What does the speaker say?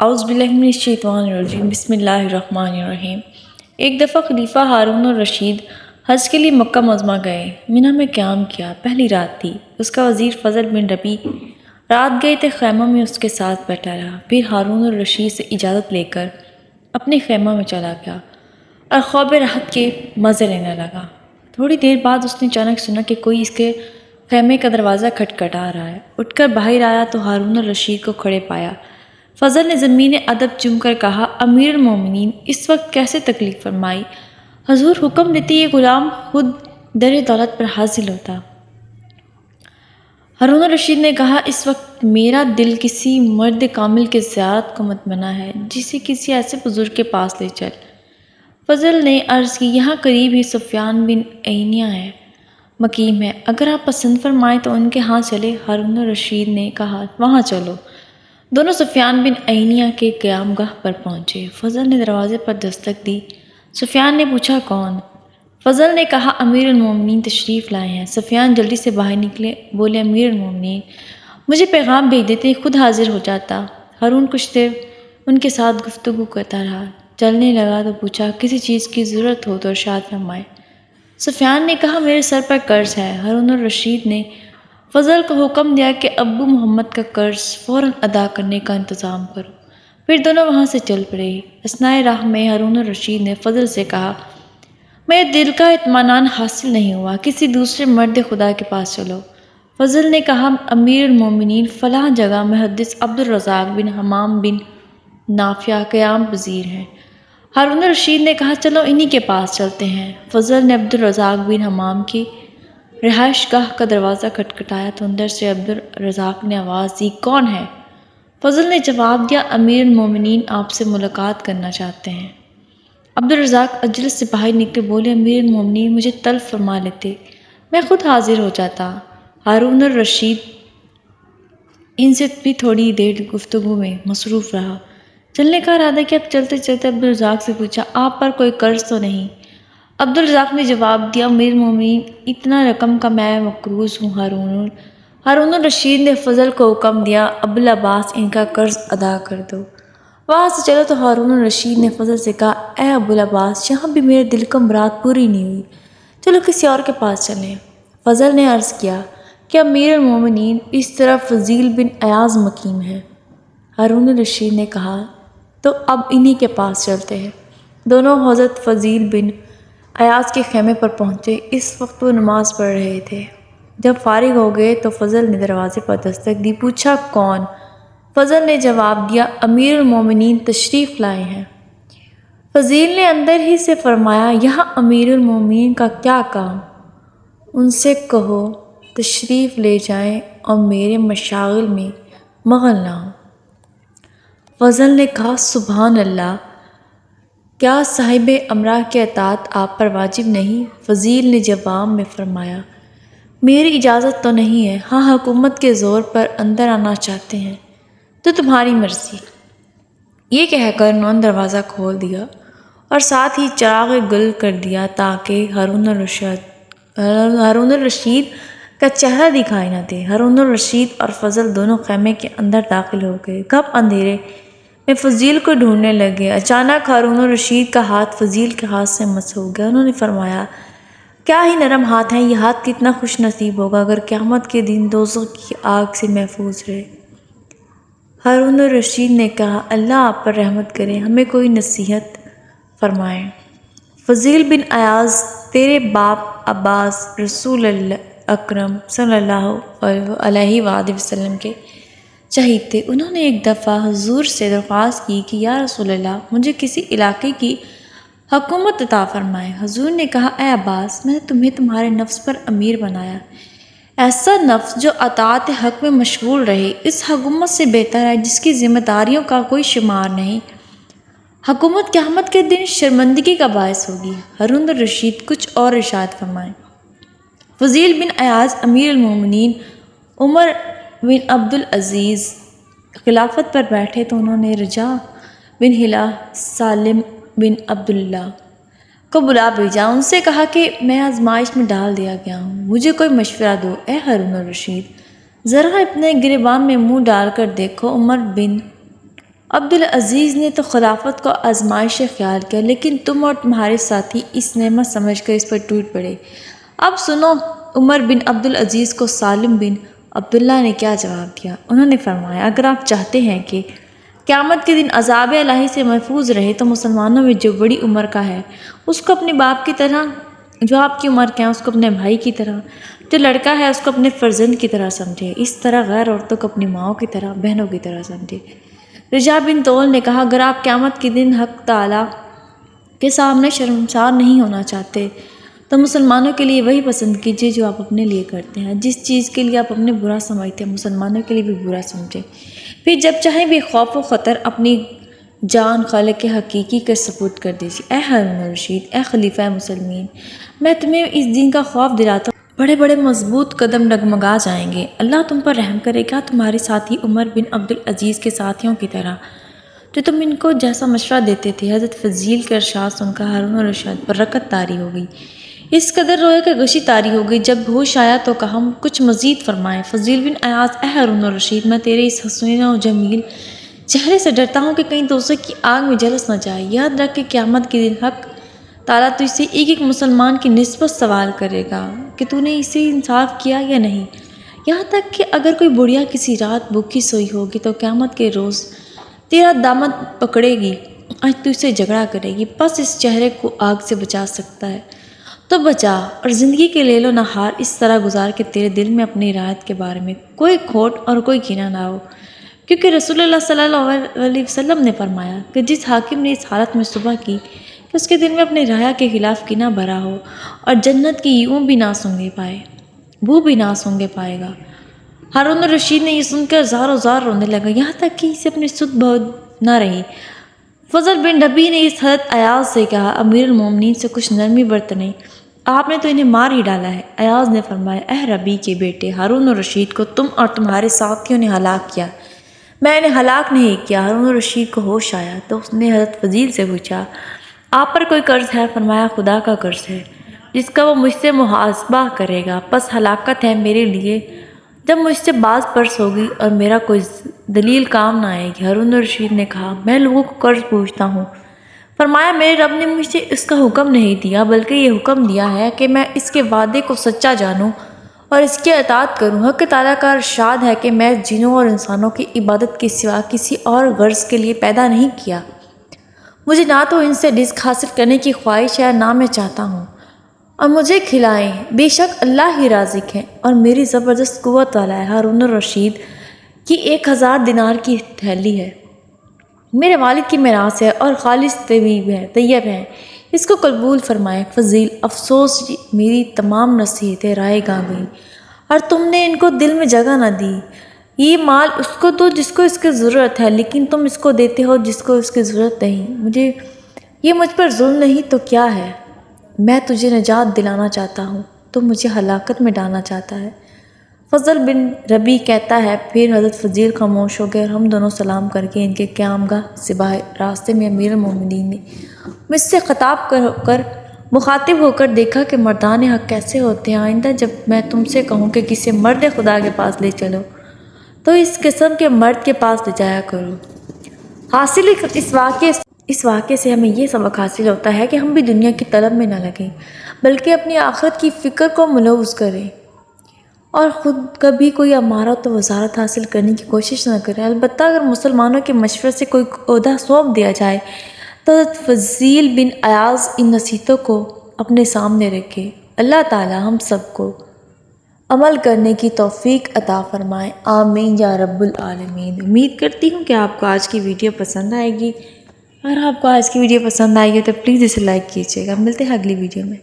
اعوذ باللہ من الشیطان الرجیم بسم اللہ الرحمن الرحیم۔ ایک دفعہ خلیفہ ہارون الرشید حج کے لیے مکہ معظمہ گئے۔ منی میں قیام کیا۔ پہلی رات تھی۔ اس کا وزیر فضل بن ربیع رات گئے تھے، خیمہ میں اس کے ساتھ بیٹھا رہا۔ پھر ہارون الرشید سے اجازت لے کر اپنے خیمہ میں چلا گیا اور خواب راحت کے مزے لینے لگا۔ تھوڑی دیر بعد اس نے اچانک سنا کہ کوئی اس کے خیمے کا دروازہ کھٹکھٹا رہا ہے۔ اٹھ کر باہر آیا تو ہارون الرشید کو کھڑے پایا۔ فضل نے زمین ادب چوم کر کہا، امیر المومنین، اس وقت کیسے تکلیف فرمائی؟ حضور حکم دیتے یہ غلام خود در دولت پر حاصل ہوتا۔ ہارون الرشید نے کہا، اس وقت میرا دل کسی مرد کامل کے زیارت کو متمنا ہے، جسے کسی ایسے بزرگ کے پاس لے چل۔ فضل نے عرض کی، یہاں قریب ہی سفیان بن عینیہ ہے، مقیم ہے، اگر آپ پسند فرمائیں تو ان کے ہاں چلے۔ ہارون الرشید نے کہا، وہاں چلو۔ دونوں سفیان بن عینیہ کے قیام گاہ پر پہنچے۔ فضل نے دروازے پر دستک دی۔ سفیان نے پوچھا، کون؟ فضل نے کہا، امیر المومنین تشریف لائے ہیں۔ سفیان جلدی سے باہر نکلے، بولے، امیر المومنین، مجھے پیغام بھیج دیتے، خود حاضر ہو جاتا۔ ہارون کچھ دیر ان کے ساتھ گفتگو کرتا رہا۔ چلنے لگا تو پوچھا، کسی چیز کی ضرورت ہو تو ارشاد فرمائے۔ سفیان نے کہا، میرے سر پر قرض ہے۔ ہارون الرشید نے فضل کو حکم دیا کہ ابو محمد کا قرض فوراً ادا کرنے کا انتظام کرو۔ پھر دونوں وہاں سے چل پڑے۔ اثنائے راہ میں ہارون الرشید نے فضل سے کہا، میرے دل کا اطمینان حاصل نہیں ہوا، کسی دوسرے مرد خدا کے پاس چلو۔ فضل نے کہا، امیر المومنین، فلاں جگہ محدث عبدالرزاق بن حمام بن نافع قیام پذیر ہیں۔ ہارون الرشید نے کہا، چلو انہی کے پاس چلتے ہیں۔ فضل نے عبدالرزاق بن حمام کی رہائش گاہ کا دروازہ کھٹکھٹایا تو اندر سے عبدالرزاق نے آواز دی، کون ہے؟ فضل نے جواب دیا، امیر المومنین آپ سے ملاقات کرنا چاہتے ہیں۔ عبدالرزاق اجلس سے باہر نکلے، بولے، امیر المومنین، مجھے طلب فرما لیتے، میں خود حاضر ہو جاتا۔ ہارون الرشید ان سے بھی تھوڑی دیر گفتگو میں مصروف رہا۔ چلنے کا ارادہ کیا تو چلتے چلتے عبدالرزاق سے پوچھا، آپ پر کوئی قرض تو نہیں؟ عبدالرزاق نے جواب دیا، امیر المومنین، اتنا رقم کا میں مقروض ہوں۔ ہارون الرشید نے فضل کو حکم دیا، ابوالعباس، ان کا قرض ادا کر دو۔ وہاں سے چلو تو ہارون الرشید نے فضل سے کہا، اے ابوالعباس، یہاں بھی میرے دل کو مراد پوری نہیں ہوئی، چلو کسی اور کے پاس چلیں۔ فضل نے عرض کیا کہ امیر المومنین، اس طرح فضیل بن ایاز مقیم ہے۔ ہارون الرشید نے کہا، تو اب انہی کے پاس چلتے ہیں۔ دونوں حضرت فضیل بن ایاز کے خیمے پر پہنچے۔ اس وقت وہ نماز پڑھ رہے تھے۔ جب فارغ ہو گئے تو فضل نے دروازے پر دستک دی، پوچھا، کون؟ فضل نے جواب دیا، امیر المومنین تشریف لائے ہیں۔ فضیل نے اندر ہی سے فرمایا، یہاں امیر المومنین کا کیا کام؟ ان سے کہو تشریف لے جائیں اور میرے مشاغل میں مغل نہ ہوں۔ فضل نے کہا، سبحان اللہ، کیا صاحب امرہ کی اطاعت آپ پر واجب نہیں؟ فضیل نے جواب میں فرمایا، میری اجازت تو نہیں ہے، ہاں حکومت کے زور پر اندر آنا چاہتے ہیں تو تمہاری مرضی۔ یہ کہہ کر انہوں نے دروازہ کھول دیا اور ساتھ ہی چراغ گل کر دیا تاکہ ہارون الرشید کا چہرہ دکھائی نہ دے۔ ہارون الرشید اور فضل دونوں خیمے کے اندر داخل ہو گئے۔ گپ اندھیرے میں فضیل کو ڈھونڈنے لگے۔ اچانک ہارون الرشید کا ہاتھ فضیل کے ہاتھ سے مس ہو گیا۔ انہوں نے فرمایا، کیا ہی نرم ہاتھ ہے، یہ ہاتھ کتنا خوش نصیب ہوگا اگر قیامت کے دن دوزخ کی آگ سے محفوظ رہے۔ ہارون الرشید نے کہا، اللہ آپ پر رحمت کرے، ہمیں کوئی نصیحت فرمائیں۔ فضیل بن ایاز، تیرے باپ عباس رسول اکرم صلی اللہ علیہ وآلہ وسلم کے شہید تھے۔ انہوں نے ایک دفعہ حضور سے درخواست کی کہ یا رسول اللہ، مجھے کسی علاقے کی حکومت عطا فرمائیں۔ حضور نے کہا، اے عباس، میں نے تمہیں تمہارے نفس پر امیر بنایا، ایسا نفس جو اطاعت حق میں مشغول رہے، اس حکومت سے بہتر ہے جس کی ذمہ داریوں کا کوئی شمار نہیں۔ حکومت قیامت کے دن شرمندگی کا باعث ہوگی۔ ہارون الرشید کچھ اور ارشاد فرمائیں۔ فضیل بن ایاز امیر المومنین عمر بن عبدالعزیز خلافت پر بیٹھے تو انہوں نے رجا بن ہلہ سالم بن عبداللہ کو بلا بھیجا۔ ان سے کہا کہ میں آزمائش میں ڈال دیا گیا ہوں، مجھے کوئی مشورہ دو۔ اے ہارون الرشید، ذرا اپنے گریبان میں منہ ڈال کر دیکھو، عمر بن عبدالعزیز نے تو خلافت کو آزمائش خیال کیا، لیکن تم اور تمہارے ساتھی اس نعمت سمجھ کر اس پر ٹوٹ پڑے۔ اب سنو عمر بن عبدالعزیز کو سالم بن عبداللہ نے کیا جواب دیا۔ انہوں نے فرمایا، اگر آپ چاہتے ہیں کہ قیامت کے دن عذاب الہی سے محفوظ رہے تو مسلمانوں میں جو بڑی عمر کا ہے اس کو اپنے باپ کی طرح، جو آپ کی عمر کا ہے اس کو اپنے بھائی کی طرح، جو لڑکا ہے اس کو اپنے فرزند کی طرح سمجھے، اس طرح غیر عورتوں کو اپنی ماؤں کی طرح، بہنوں کی طرح سمجھے۔ رجاء بن طول نے کہا، اگر آپ قیامت کے دن حق تعالیٰ کے سامنے شرمسار نہیں ہونا چاہتے تو مسلمانوں کے لیے وہی پسند کیجیے جو آپ اپنے لیے کرتے ہیں۔ جس چیز کے لیے آپ اپنے برا سمجھتے ہیں مسلمانوں کے لیے بھی برا سمجھیں، پھر جب چاہیں بے خوف و خطر اپنی جان خالق حقیقی کے سپرد کر دیجیے۔ اے ہارون الرشید، اے خلیفہ مسلمین، میں تمہیں اس دن کا خوف دلاتا ہوں، بڑے بڑے مضبوط قدم ڈگمگا جائیں گے، اللہ تم پر رحم کرے گا، تمہارے ساتھی عمر بن عبدالعزیز کے ساتھیوں کی طرح جو تم ان کو جیسا مشورہ دیتے تھے۔ حضرت فضیل کا ارشاد سن کر ہارون الرشید پر رکعت طاری ہو گئی، اس قدر روئے کہ غشی طاری ہو گئی۔ جب ہوش آیا تو کہا، کچھ مزید فرمائیں۔ فضیل بن عیاض، اے ہارون الرشید، میں تیرے اس حسین و جمیل چہرے سے ڈرتا ہوں کہ کہیں دوزخ کی آگ میں جلس نہ جائے۔ یاد رکھ کہ قیامت کے دن حق تعالیٰ تجھ سے ایک ایک مسلمان کی نسبت سوال کرے گا کہ تو نے اسے انصاف کیا یا نہیں، یہاں تک کہ اگر کوئی بڑھیا کسی رات بھوکی سوئی ہوگی تو قیامت کے روز تیرا دامن پکڑے گی، آج تجھ سے جھگڑا کرے گی، پس اس چہرے کو آگ سے بچا سکتا ہے تو بچا، اور زندگی کے لیل و نہار اس طرح گزار کہ تیرے دل میں اپنی رعایت کے بارے میں کوئی کھوٹ اور کوئی کینہ نہ ہو، کیونکہ رسول اللہ صلی اللہ علیہ وسلم نے فرمایا کہ جس حاکم نے اس حالت میں صبح کی کہ اس کے دل میں اپنے رعایا کے خلاف کینہ بھرا ہو اور جنت کی یوں بھی نہ سونگے پائے، بو بھی نہ سونگے پائے گا۔ ہارون الرشید نے یہ سن کر زار و زار رونے لگا، یہاں تک کہ اسے اپنی سدھ بہت نہ رہی۔ فضل بن ربیع نے اس حضرت ایاز سے کہا، امیر المومنین سے کچھ نرمی برتنیں، آپ نے تو انہیں مار ہی ڈالا ہے۔ ایاز نے فرمایا، اے ربیع کے بیٹے، ہارون الرشید کو تم اور تمہارے ساتھیوں نے ہلاک کیا، میں انہیں ہلاک نہیں کیا۔ ہارون الرشید کو ہوش آیا تو اس نے حضرت فضیل سے پوچھا، آپ پر کوئی قرض ہے؟ فرمایا، خدا کا قرض ہے جس کا وہ مجھ سے محاسبہ کرے گا، پس ہلاکت ہے میرے لیے جب مجھ سے باز پرس ہوگی اور میرا کوئی دلیل کام نہ آئے گی۔ ہارون الرشید نے کہا، میں لوگوں کو قرض پوچھتا ہوں۔ فرمایا، میرے رب نے مجھ سے اس کا حکم نہیں دیا، بلکہ یہ حکم دیا ہے کہ میں اس کے وعدے کو سچا جانوں اور اس کی اطاعت کروں۔ حق تعالیٰ کا ارشاد ہے کہ میں جنوں اور انسانوں کی عبادت کے سوا کسی اور غرض کے لیے پیدا نہیں کیا، مجھے نہ تو ان سے رزق حاصل کرنے کی خواہش ہے نہ میں چاہتا ہوں، اور مجھے کھلائیں، بے شک اللہ ہی رازق ہے اور میری زبردست قوت والا ہے۔ ہارون الرشید کی 1000 دینار کی تھیلی ہے، میرے والد کی میراث ہے اور خالص طیب ہے، اس کو قبول فرمائیں۔ فضیل، افسوس میری تمام نصیحتیں رائے گاں گئیں اور تم نے ان کو دل میں جگہ نہ دی۔ یہ مال اس کو دو جس کو اس کی ضرورت ہے، لیکن تم اس کو دیتے ہو جس کو اس کی ضرورت نہیں۔ یہ مجھ پر ظلم نہیں تو کیا ہے؟ میں تجھے نجات دلانا چاہتا ہوں، تو مجھے ہلاکت میں ڈالنا چاہتا ہے۔ فضل بن ربیع کہتا ہے، پھر حضرت فضیل خاموش ہو گئے اور ہم دونوں سلام کر کے ان کے قیام گاہ سے باہر راستے میں امیر المومنین نے مجھ سے خطاب کر مخاطب ہو کر دیکھا کہ مردان حق کیسے ہوتے ہیں، آئندہ جب میں تم سے کہوں کہ کسی مرد خدا کے پاس لے چلو تو اس قسم کے مرد کے پاس لے جایا کرو۔ حاصل اس واقعے سے ہمیں یہ سبق حاصل ہوتا ہے کہ ہم بھی دنیا کی طلب میں نہ لگیں، بلکہ اپنی آخرت کی فکر کو ملوث کریں اور خود کبھی کوئی امارت و وزارت حاصل کرنے کی کوشش نہ کریں۔ البتہ اگر مسلمانوں کے مشورے سے کوئی عہدہ سونپ دیا جائے تو حضرت فضیل بن عیاض ان نصیحتوں کو اپنے سامنے رکھے۔ اللہ تعالی ہم سب کو عمل کرنے کی توفیق عطا فرمائے، آمین یا رب العالمین۔ امید کرتی ہوں کہ آپ کو آج کی ویڈیو پسند آئے گی۔ اگر آپ کو آج کی ویڈیو پسند آئی ہے تو پلیز اسے لائک کیجیے گا۔ ملتے ہیں اگلی ویڈیو میں۔